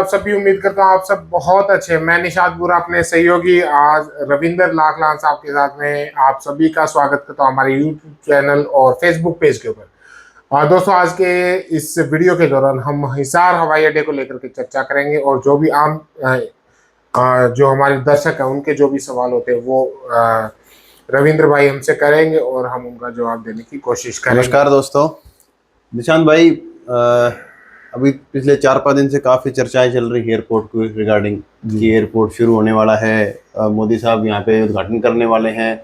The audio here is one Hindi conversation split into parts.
आप सभी, उम्मीद करता हूँ आप सब बहुत अच्छे। मैं निशाद बुरा अपने सहयोगी आज रविंदर लाखलान साहब के साथ में आप सभी का स्वागत करता हूँ हमारे यूट्यूब चैनल और फेसबुक पेज के ऊपर। दोस्तों, आज के इस वीडियो के दौरान हम हिसार हवाई अड्डे को लेकर के चर्चा करेंगे और जो भी आम जो हमारे दर्शक हैं उनके जो भी सवाल होते हैं वो रविंद्र भाई हमसे करेंगे और हम उनका जवाब देने की कोशिश करेंगे। नमस्कार दोस्तों। निशांत भाई, अभी पिछले 4-5 दिन से काफ़ी चर्चाएं चल रही है एयरपोर्ट को रिगार्डिंग कि एयरपोर्ट शुरू होने वाला है, मोदी साहब यहाँ पे उद्घाटन करने वाले हैं।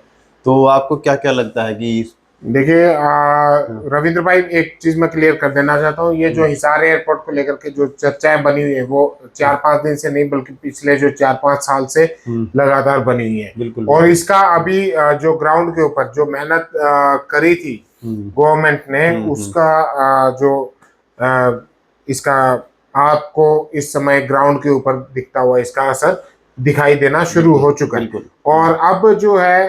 तो आपको क्या क्या लगता है कि देखिए रविंद्र भाई, एक चीज मैं क्लियर कर देना चाहता हूँ। ये जो हिसार एयरपोर्ट को लेकर के जो चर्चाएं बनी हुई है वो 4-5 दिन से नहीं बल्कि पिछले जो 4-5 साल से लगातार बनी हुई है। बिल्कुल। और इसका अभी जो ग्राउंड के ऊपर जो मेहनत करी थी गवर्नमेंट ने, उसका जो इसका आपको इस समय ग्राउंड के ऊपर दिखता हुआ इसका असर दिखाई देना शुरू हो चुका है। और अब जो है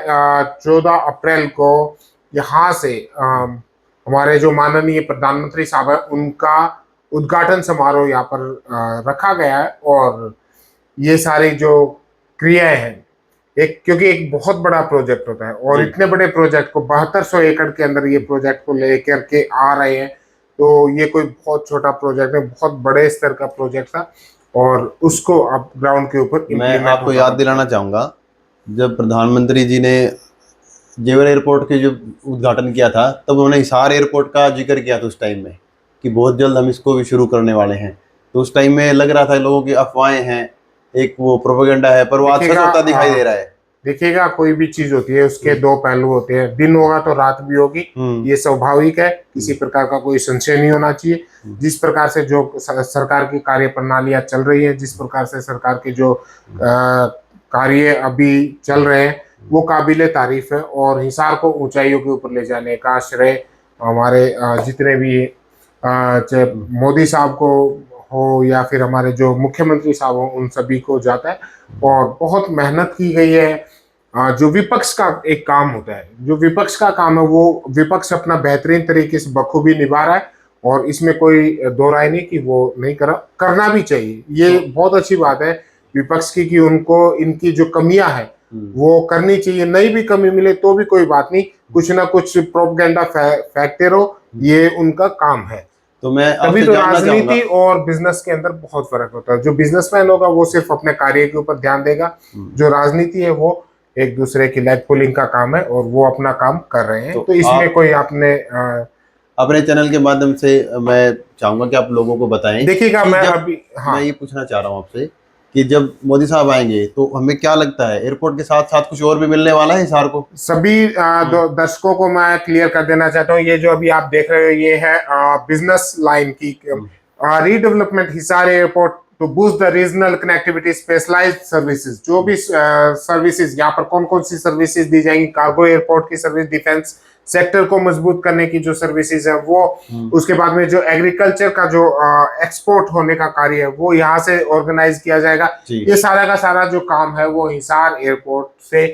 14 अप्रैल को यहाँ से हमारे जो माननीय प्रधानमंत्री साहब है उनका उद्घाटन समारोह यहाँ पर रखा गया है। और ये सारी जो क्रियाएं हैं, क्योंकि एक बहुत बड़ा प्रोजेक्ट होता है और इतने बड़े प्रोजेक्ट को 7200 एकड़ के अंदर ये प्रोजेक्ट को लेकर के आ रहे हैं, तो ये कोई बहुत छोटा प्रोजेक्ट है, बहुत बड़े स्तर का प्रोजेक्ट था और उसको अब ग्राउंड के ऊपर मैं आपको याद दिलाना चाहूँगा, जब प्रधानमंत्री जी ने जेवर एयरपोर्ट के जो उद्घाटन किया था तब उन्होंने हिसार एयरपोर्ट का जिक्र किया था उस टाइम में कि बहुत जल्द हम इसको भी शुरू करने वाले हैं। तो उस टाइम में लग रहा था लोगों की अफवाहें हैं, एक वो प्रोपेगेंडा है, पर वो आज सच होता दिखाई दे रहा है। देखिएगा, कोई भी चीज होती है उसके दो पहलू होते हैं, दिन होगा तो रात भी होगी, ये स्वाभाविक है, किसी प्रकार का कोई संशय नहीं होना चाहिए। जिस प्रकार से जो सरकार की कार्य प्रणालियां चल रही है, जिस प्रकार से सरकार के जो कार्य अभी चल रहे हैं वो काबिले तारीफ है और हिसार को ऊंचाइयों के ऊपर ले जाने का श्रेय हमारे जितने भी चाहे मोदी साहब को हो या फिर हमारे जो मुख्यमंत्री साहब हो, उन सभी को जाता है। और बहुत मेहनत की गई है। जो विपक्ष का एक काम होता है, जो विपक्ष का काम है, वो विपक्ष अपना बेहतरीन तरीके से बखूबी निभा रहा है और इसमें कोई दो राय नहीं कि वो नहीं करना भी चाहिए। ये बहुत अच्छी बात है विपक्ष की कि उनको इनकी जो कमियां हैं वो करनी चाहिए। नहीं भी कमी मिले तो भी कोई बात नहीं, कुछ ना कुछ प्रोपेगेंडा फेंकते रहो, ये उनका काम है। तो मैं तभी तो राजनीति और बिजनेस के अंदर बहुत फर्क होता है। जो बिजनेसमैन होगा वो सिर्फ अपने कार्य के ऊपर ध्यान देगा, जो राजनीति है वो एक दूसरे की लेग पुलिंग का काम है और वो अपना काम कर रहे हैं। तो इसमें कोई आपने अपने चैनल के माध्यम से मैं चाहूंगा कि आप लोगों को बताएं। देखिएगा, मैं ये पूछना चाह रहा हूँ आपसे कि जब मोदी साहब आएंगे तो हमें क्या लगता है एयरपोर्ट के साथ साथ कुछ और भी मिलने वाला है हिसार को? सभी दर्शकों को मैं क्लियर कर देना चाहता हूँ, ये जो अभी आप देख रहे हो ये है बिजनेस लाइन की redevelopment Hisar airport to boost the regional connectivity specialised services. जो भी सर्विसेज यहाँ पर कौन कौन सी सर्विसेज दी जाएंगी, कार्गो एयरपोर्ट की सर्विस, डिफेंस सेक्टर को मजबूत करने की जो सर्विसेज है वो, उसके बाद में जो एग्रीकल्चर का जो एक्सपोर्ट होने का कार्य है वो यहाँ से ऑर्गेनाइज किया जाएगा। ये सारा का सारा जो काम है वो हिसार एयरपोर्ट से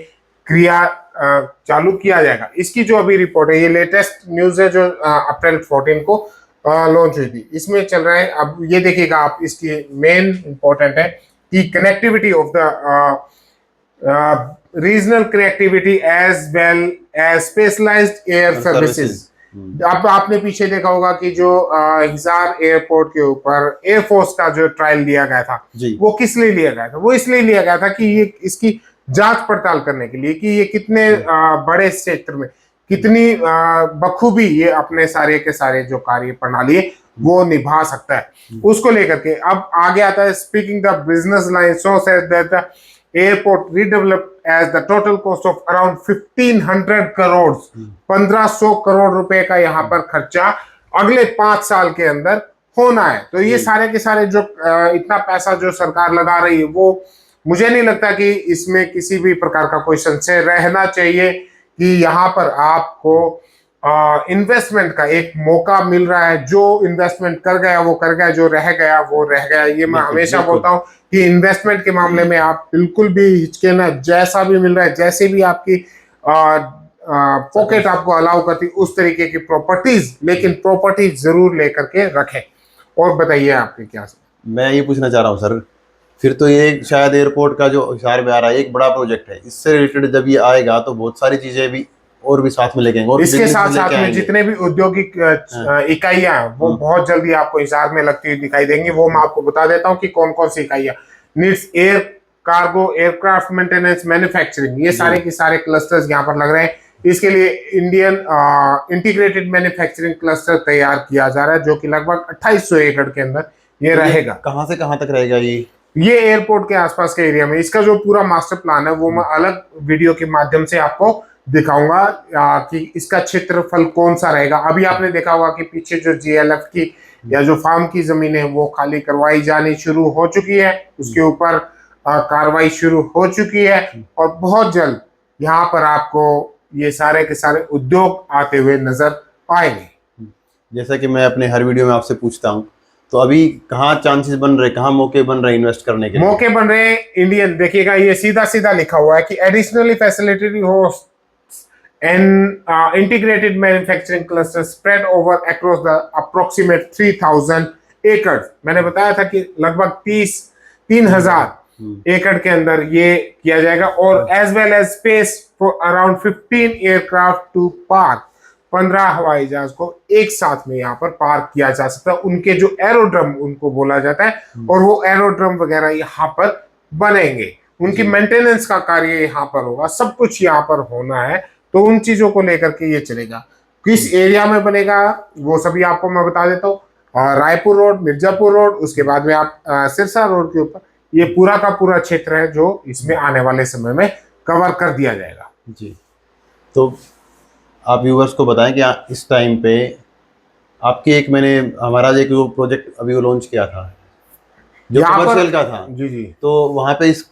क्रिया चालू किया जाएगा। इसकी जो अभी रिपोर्ट है, ये लेटेस्ट न्यूज है जो अप्रैल 14 को लॉन्च हुई थी, इसमें चल रहा है। अब ये देखिएगा आप, इसकी मेन इंपॉर्टेंट है कि connectivity of the regional connectivity as well as specialised air services. अब आपने पीछे देखा होगा कि जो हिसार एयरपोर्ट के ऊपर एयरफोर्स का जो ट्रायल लिया गया था वो किस लिए लिया गया था? वो इसलिए लिया गया था कि ये इसकी जांच पड़ताल करने के लिए कि ये कितने बड़े क्षेत्र में कितनी बखूबी ये अपने सारे के सारे जो कार्य प्रणाली है वो निभा सकता है। उसको लेकर के अब आगे आता है, speaking the business line so says that the airport redeveloped as the total cost of around 1500 crore 1500 crore रुपए का यहाँ पर खर्चा अगले 5 साल के अंदर होना है। तो ये सारे के सारे जो इतना पैसा जो सरकार लगा रही है वो मुझे नहीं लगता कि इसमें किसी भी प्रकार का कोई संशय रहना चाहिए कि यहाँ पर आपको इन्वेस्टमेंट का एक मौका मिल रहा है। जो इन्वेस्टमेंट कर गया वो कर गया, जो रह गया वो रह गया। ये मैं हमेशा बोलता हूँ कि इन्वेस्टमेंट के मामले में आप बिल्कुल भी हिचके ना, जैसा भी मिल रहा है, जैसे भी आपकी पॉकेट आपको अलाउ करती उस तरीके की प्रॉपर्टीज, लेकिन प्रॉपर्टीज जरूर लेकर के रखें। और बताइए आपके क्या मैं ये पूछना चाह रहा हूँ सर, फिर तो ये शायद एयरपोर्ट का जो हिसार में आ रहा है एक बड़ा प्रोजेक्ट है, इससे रिलेटेड जब ये आएगा तो बहुत सारी चीजें भी और भी साथ में लेके आएंगे और इसके business साथ में साथ लेके में आएंगे। जितने भी औद्योगिक इकाइयां हैं वो बहुत जल्दी आपको हिसार में लगती हुई दिखाई देंगी। वो मैं आपको बता देता हूँ कि कौन कौन सी इकाइयां। Needs air cargo, aircraft maintenance, manufacturing, ये सारे के सारे क्लस्टर्स यहाँ पर लग रहे हैं। इसके लिए इंडियन इंटीग्रेटेड मैन्युफैक्चरिंग क्लस्टर तैयार किया जा रहा है, जो कि लगभग 2800 एकड़ के अंदर ये रहेगा। कहाँ से कहाँ तक रहेगा ये एयरपोर्ट के आसपास के एरिया में। इसका जो पूरा मास्टर प्लान है वो मैं अलग वीडियो के माध्यम से आपको दिखाऊंगा कि इसका क्षेत्रफल कौन सा रहेगा। अभी आपने देखा होगा कि पीछे जो जीएलएफ की या जो फार्म की जमीन है वो खाली करवाई जानी शुरू हो चुकी है, उसके ऊपर कार्रवाई शुरू हो चुकी है और बहुत जल्द यहाँ पर आपको ये सारे के सारे उद्योग आते हुए नजर आएंगे। जैसा कि मैं अपने हर वीडियो में आपसे पूछता हूँ, तो अभी कहाँ चांसेस बन रहे, कहाँ मौके बन रहे इन्वेस्ट करने के लिए? मौके बन रहे हैं इंडियन, देखिएगा ये सीधा सीधा लिखा हुआ है कि additionally facility host an integrated manufacturing cluster spread over across the approximate 3000 एकड़। मैंने बताया था कि लगभग 3000 एकड़ के अंदर ये किया जाएगा और as well as space for around 15 aircraft to park. 15 हवाई जहाज को एक साथ में यहाँ पर पार्क किया जा सकता है। उनके जो एरोड्रम उनको बोला जाता है और वो एरोड्रम वगैरह यहाँ पर बनेंगे। उनकी मेंटेनेंस का कार्य यहाँ पर होगा, सब कुछ यहाँ पर होना है। तो उन चीजों को लेकर के ये चलेगा। किस एरिया में बनेगा वो सभी आपको मैं बता देता हूँ। रायपुर रोड, मिर्जापुर रोड, उसके बाद में आप सिरसा रोड के ऊपर ये पूरा का पूरा क्षेत्र है जो इसमें आने वाले समय में कवर कर दिया जाएगा। जी, तो आप व्यूवर्स को बताएं कि इस टाइम पे आपकी एक मैंने हमारा एक वो प्रोजेक्ट अभी वो लॉन्च किया था जो यहाँ पर कमर्शियल का था, जी जी, तो वहाँ पे इस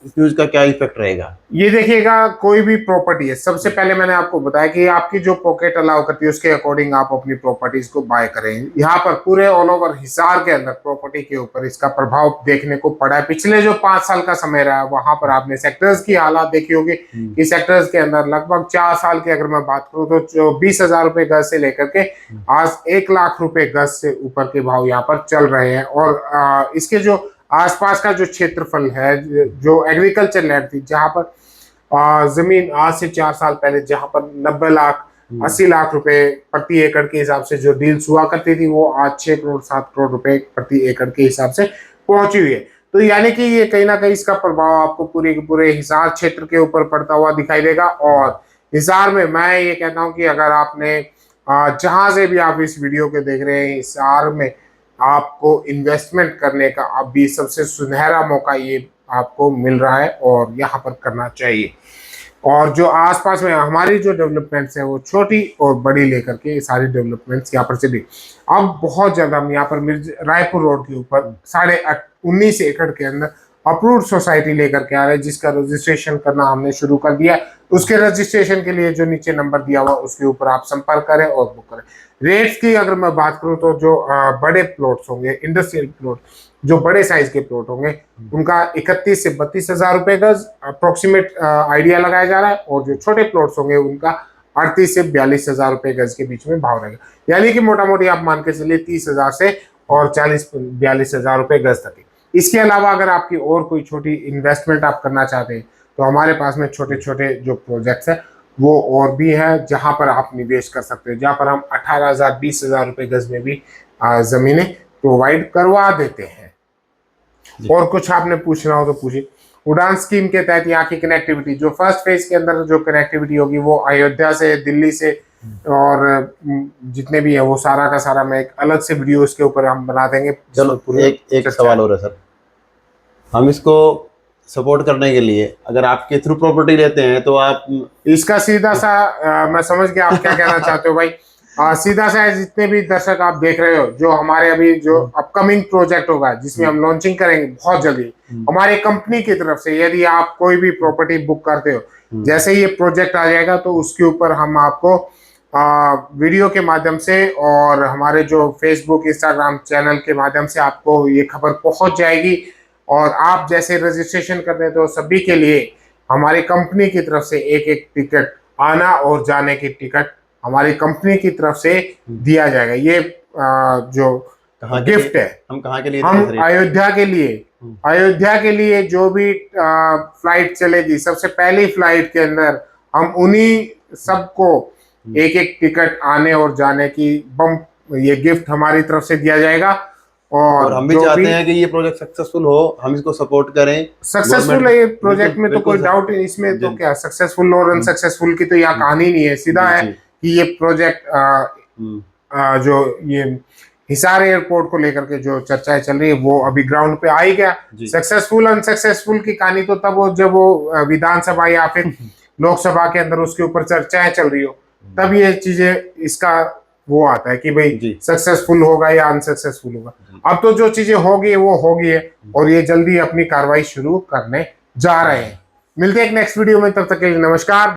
न्यूज का क्या इफेक्ट रहेगा? ये देखिएगा कोई भी प्रॉपर्टी है, सबसे पहले मैंने आपको बताया कि आपकी जो पॉकेट अलाउ करती है उसके अकॉर्डिंग आप अपनी प्रॉपर्टीज को बाय करें। यहाँ पर पूरे ऑल ओवर हिसार के अंदर प्रॉपर्टी के ऊपर इसका प्रभाव देखने को पड़ा है। पिछले जो 5 साल का समय रहा है वहां पर आपने सेक्टर्स की हालात देखी होगी कि सेक्टर्स के अंदर लगभग 4 साल की अगर मैं बात करूं तो 20,000 रुपए गज से लेकर के आज 1 लाख रुपए गज से ऊपर के भाव यहाँ पर चल रहे हैं। और इसके जो आसपास का जो क्षेत्रफल है, जो एग्रीकल्चर लैंड थी, जहां पर जमीन आज से 4 साल पहले जहां पर 90 लाख 80 लाख रुपए प्रति एकड़ के हिसाब से जो डील्स हुआ करती थी वो आज 6 करोड़ 7 करोड़ रुपए प्रति एकड़ के हिसाब से पहुंची हुई है। तो यानी कि ये कहीं ना कहीं इसका प्रभाव आपको पूरे के पूरे हिसार क्षेत्र के ऊपर पड़ता हुआ दिखाई देगा। और हिसार में मैं ये कहता हूं कि अगर आपने जहां से भी आप इस वीडियो के देख रहे हैं, हिसार में आपको इन्वेस्टमेंट करने का अभी सबसे सुनहरा मौका ये आपको मिल रहा है और यहाँ पर करना चाहिए। और जो आसपास में हमारी जो डेवलपमेंट्स है वो छोटी और बड़ी लेकर के सारी डेवलपमेंट्स यहाँ पर चली। अब बहुत ज्यादा हम यहाँ पर रायपुर रोड के ऊपर 19.5 एकड़ के अंदर अप्रूव्ड सोसाइटी लेकर के आ रहे हैं, जिसका रजिस्ट्रेशन करना हमने शुरू कर दिया। उसके रजिस्ट्रेशन के लिए जो नीचे नंबर दिया हुआ उसके ऊपर आप संपर्क करें और बुक करें। रेट्स की अगर मैं बात करूं तो जो बड़े प्लॉट्स होंगे, इंडस्ट्रियल प्लॉट, जो बड़े साइज के प्लॉट होंगे उनका 31 से 32,000 रुपए गज अप्रोक्सीमेट आइडिया लगाया जा रहा है और जो छोटे प्लॉट्स होंगे उनका 38 से 42,000 रुपए गज के बीच में भाव रहेगा। यानी कि मोटा मोटी आप मान के चलिए 30,000 से और 40-42,000 रुपए गज तक। इसके अलावा अगर आपकी और कोई छोटी इन्वेस्टमेंट आप करना चाहते हैं तो हमारे पास में छोटे छोटे जो प्रोजेक्ट्स हैं वो और भी है जहां पर आप निवेश कर सकते हैं, जहां पर हम 18,000 20,000 रुपए गज में भी जमीनें प्रोवाइड करवा देते हैं। और कुछ आपने पूछना हो तो पूछिए। उड़ान स्कीम के तहत यहाँ की कनेक्टिविटी, जो फर्स्ट फेज के अंदर जो कनेक्टिविटी होगी वो अयोध्या से, दिल्ली से और जितने भी है वो सारा का सारा मैं एक अलग से वीडियो इसके ऊपर हम बना देंगे। चलो एक सवाल हो रहा है सर, हम इसको सपोर्ट करने के लिए अगर आपके थ्रू प्रॉपर्टी लेते हैं तो आप इसका सीधा सा मैं समझ गया आप क्या कहना चाहते हो भाई। सीधा सा जितने भी दर्शक आप देख रहे हो, जो हमारे अभी जो अपकमिंग प्रोजेक्ट होगा जिसमें हम लॉन्चिंग करेंगे बहुत जल्दी हमारे कंपनी की तरफ से, यदि आप कोई भी प्रॉपर्टी बुक करते हो, जैसे ये प्रोजेक्ट आ जाएगा तो उसके ऊपर हम आपको वीडियो के माध्यम से और हमारे जो फेसबुक इंस्टाग्राम चैनल के माध्यम से आपको ये खबर पहुंच जाएगी। और आप जैसे रजिस्ट्रेशन कर देते हो सभी के लिए हमारी कंपनी की तरफ से एक एक टिकट, आना और जाने की टिकट हमारी कंपनी की तरफ से दिया जाएगा। ये जो कहाँ के गिफ्ट लिए- है। हम कहाँ के लिए हम थे? अयोध्या के लिए जो भी फ्लाइट चलेगी, सबसे पहली फ्लाइट के अंदर हम उन्हीं सबको एक एक टिकट आने और जाने की ये गिफ्ट हमारी तरफ से दिया जाएगा। और हम भी जो चाहते हैं कि ये प्रोजेक्ट सक्सेसफुल हो, हम इसको सपोर्ट करें। सक्सेसफुल Government- है ये प्रोजेक्ट में, तो बिल्कुल कोई सर। डाउट इसमें तो जी। क्या सक्सेसफुल और अनसक्सेसफुल की तो यहाँ कहानी नहीं है, सीधा है जी। कि ये प्रोजेक्ट हम्म, जो ये हिसार एयरपोर्ट को लेकर के जो चर्चाएं चल रही है वो अभी ग्राउंड पे आ ही गया। जी। सक्सेसफुल अनसक्सेसफुल की कहानी तो तब हो जब वो विधानसभा या फिर लोकसभा के अंदर उसके ऊपर चर्चाएं चल रही हो, तब ये चीजें इसका वो आता है कि भाई जी। सक्सेसफुल होगा या अनसक्सेसफुल होगा। अब तो जो चीजें होगी वो होगी है, और ये जल्दी अपनी कार्रवाई शुरू करने जा रहे हैं। मिलते हैं एक नेक्स्ट वीडियो में, तब तक के लिए नमस्कार।